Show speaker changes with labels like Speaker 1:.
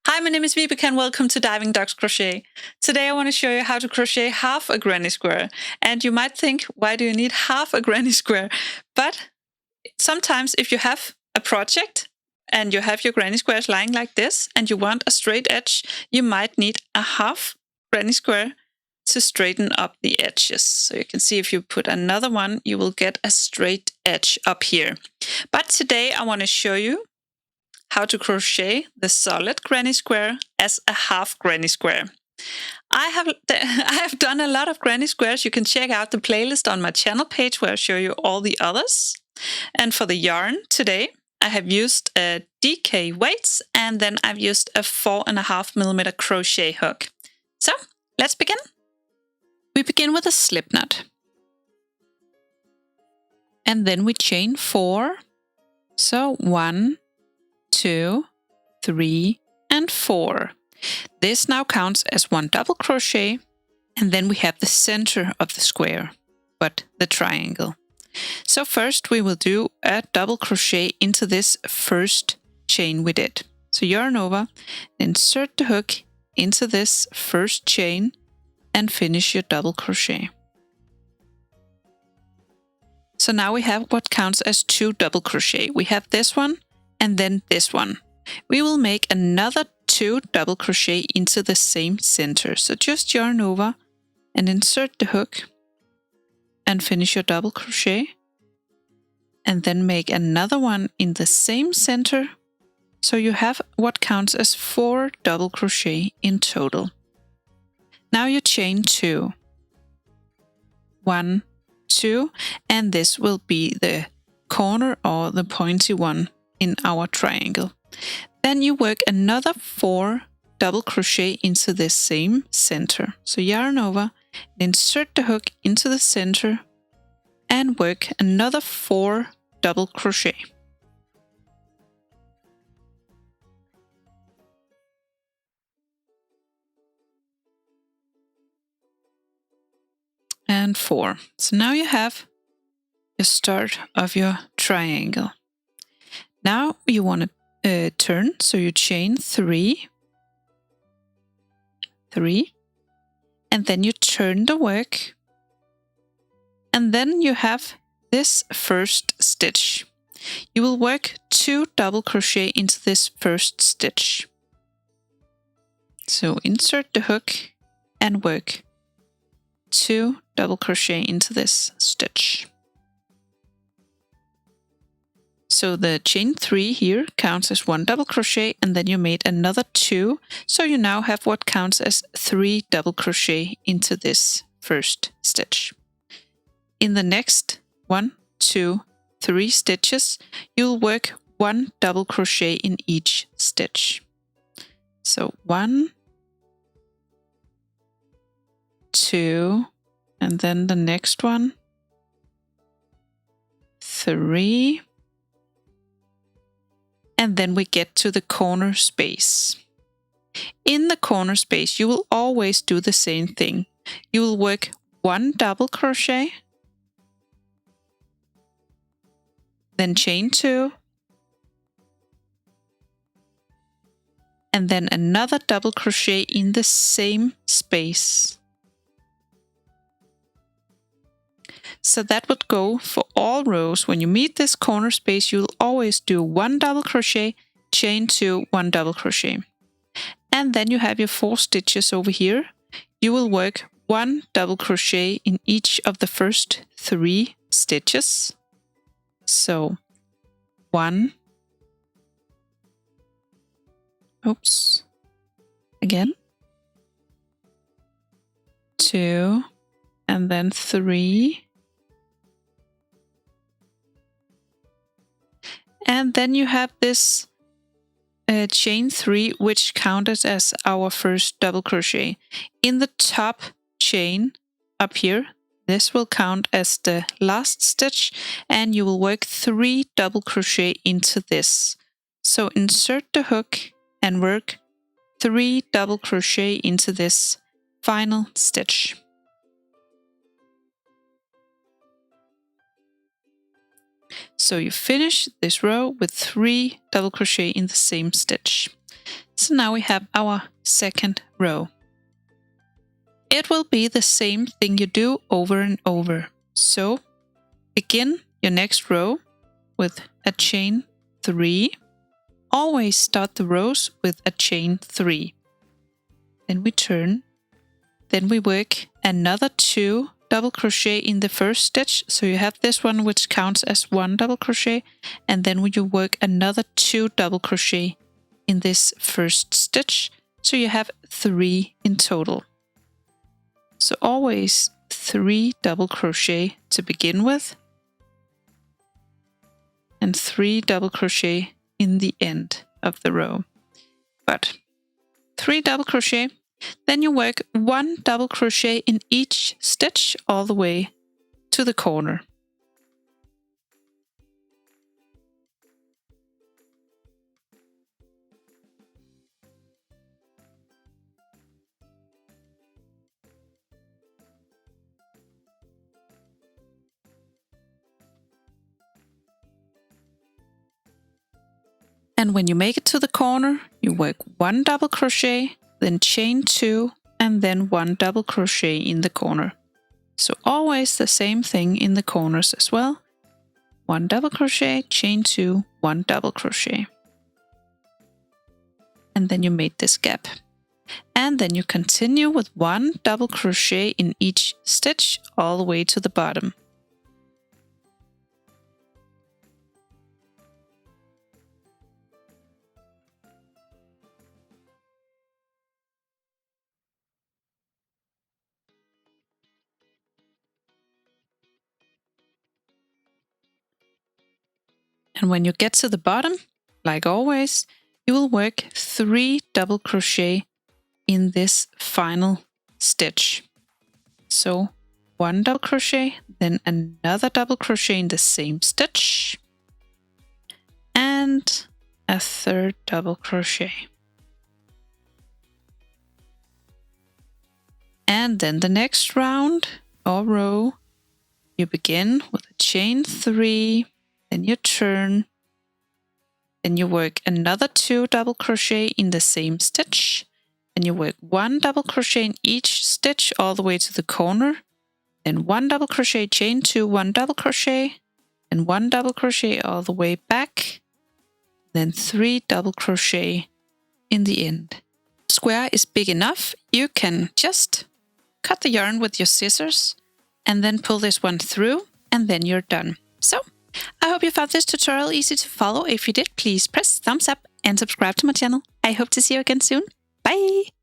Speaker 1: Hi, my name is Vibeke and welcome to Diving Ducks Crochet. Today I want to show you how to crochet half a granny square. And you might think, why do you need half a granny square? But sometimes if you have a project and you have your granny squares lying like this and you want a straight edge, you might need a half granny square to straighten up the edges. So you can see if you put another one, you will get a straight edge up here. But today I want to show you how to crochet the solid granny square as a half granny square. I have done a lot of granny squares. You can check out the playlist on my channel page where I show you all the others. And for the yarn today, I have used a DK weights and then I've used a 4.5mm crochet hook. So let's begin. We begin with a slip knot. And then we chain 4. So 1, 2, 3, and 4. This now counts as one double crochet, and then we have the center of the square, but the triangle. So first we will do a double crochet into this first chain we did. So yarn over, insert the hook into this first chain, and finish your double crochet. So now we have what counts as 2 double crochet. We have this one and then this one. We will make another 2 double crochet into the same center. So just yarn over and insert the hook and finish your double crochet. And then make another one in the same center. So you have what counts as 4 double crochet in total. Now you chain 2. 1, 2, and this will be the corner or the pointy one in our triangle. Then you work another 4 double crochet into the same center. So yarn over, insert the hook into the center and work another 4 double crochet. And 4. So now you have the start of your triangle. Now you want to turn, so you chain 3, 3, and then you turn the work, and then you have this first stitch. You will work 2 double crochet into this first stitch. So insert the hook and work 2 double crochet into this stitch. So the chain 3 here counts as 1 double crochet, and then you made another 2. So you now have what counts as 3 double crochet into this first stitch. In the next 1, 2, 3 stitches, you'll work 1 double crochet in each stitch. So 1, 2, and then the next one, 3, and then we get to the corner space. In the corner space, you will always do the same thing. You will work 1 double crochet, then chain 2, and then another double crochet in the same space. So that would go for all rows. When you meet this corner space, you'll always do 1 double crochet, chain 2, 1 double crochet. And then you have your 4 stitches over here. You will work 1 double crochet in each of the first 3 stitches. So 1, again, 2, and then 3. And then you have this chain 3, which counted as our first double crochet. In the top chain up here, this will count as the last stitch, and you will work 3 double crochet into this. So insert the hook and work 3 double crochet into this final stitch. So you finish this row with 3 double crochet in the same stitch. So now we have our second row. It will be the same thing you do over and over. So begin your next row with a chain 3. Always start the rows with a chain 3. Then we turn. Then we work another 2 double crochet in the first stitch. So you have this one which counts as 1 double crochet, and then you work another 2 double crochet in this first stitch. So you have 3 in total. So always 3 double crochet to begin with, and 3 double crochet in the end of the row. But 3 double crochet, then you work 1 double crochet in each stitch all the way to the corner. And when you make it to the corner, you work 1 double crochet, then chain 2, and then 1 double crochet in the corner. So always the same thing in the corners as well. 1 double crochet, chain 2, 1 double crochet. And then you made this gap. And then you continue with 1 double crochet in each stitch all the way to the bottom. And when you get to the bottom, like always, you will work 3 double crochet in this final stitch. So 1 double crochet, then another double crochet in the same stitch, and a 3rd double crochet. And then the next round or row, you begin with a chain 3, then you turn, then you work another 2 double crochet in the same stitch, then you work 1 double crochet in each stitch all the way to the corner, then 1 double crochet, chain 2, 1 double crochet, and 1 double crochet all the way back, then 3 double crochet in the end. Square is big enough, you can just cut the yarn with your scissors and then pull this one through, and then you're done. So I hope you found this tutorial easy to follow. If you did, please press thumbs up and subscribe to my channel. I hope to see you again soon. Bye!